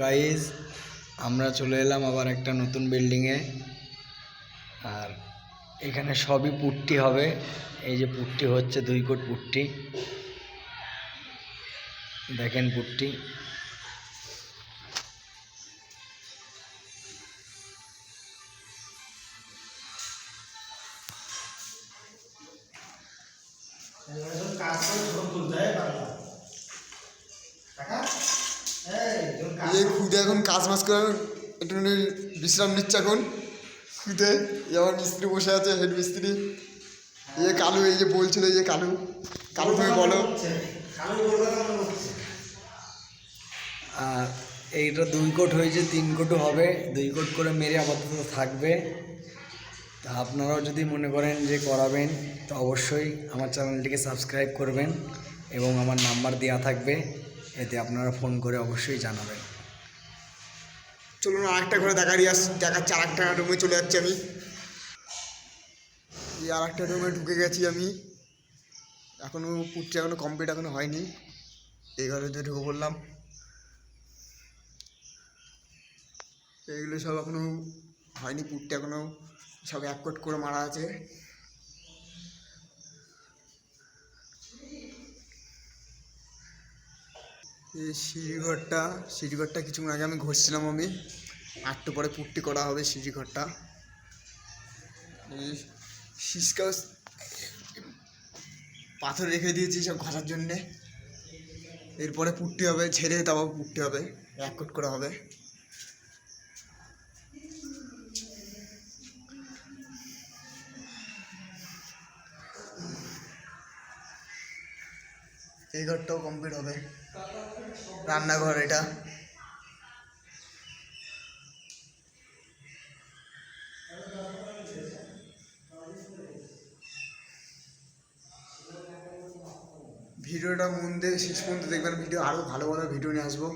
Guys আমরা চলে এলাম আবার একটা নতুন বিল্ডিংয়ে। আর এখানে সবই পুট্টি হবে। এই যে পুট্টি হচ্ছে 2 কোট পুট্টি, দেখেন পুট্টি। খুদে এখন কাজ মাছ করে একটু বিশ্রাম নিচ্ছে এখন খুদে। আমার মিস্ত্রি বসে আছে, হেড মিস্ত্রি। কালু এই যে বলছিল, এই যে কালু কালু তুমি বলো। আর এইটা 2 কোট হয়েছে, 3 কোটও হবে। 2 কোট করে মেরে আপাতত থাকবে। তা আপনারাও যদি মনে করেন যে করাবেন তো অবশ্যই আমার চ্যানেলটিকে সাবস্ক্রাইব করবেন এবং আমার নাম্বার দেওয়া থাকবে, এতে আপনারা ফোন করে অবশ্যই জানাবেন। চলুন আরেকটা ঘরে দেখাচ্ছি। আরেকটা রুমে চলে যাচ্ছি আমি। এই আরেকটা রুমে ঢুকে গেছি আমি। এখনও পুটটি এখনও কমপ্লিট এখনও হয়নি। এই ঘরে দিয়ে ঢুকে পড়লাম। এইগুলো সব এখনও হয়নি, পুটটি এখনও সব এক কোট করে মারা আছে। এই সিঁড়িঘরটা কিছুক্ষণ আগে আমি ঘষছিলাম আমি। একটু পরে পুট্টি করা হবে সিঁড়িঘরটা। এই শীষকাও পাথর রেখে দিয়েছি সব ঘষার জন্যে। এরপরে পুট্টি হবে, ঝেড়ে তারপর পুট্টি হবে, এক কোট করা হবে। এই ঘরটাও কমপ্লিট হবে, রান্নাঘর এটা। ভিডিওটা মন দিয়ে শেষ পর্যন্ত দেখবেন, ভিডিও আরও ভালো ভালো ভিডিও নিয়ে আসবো।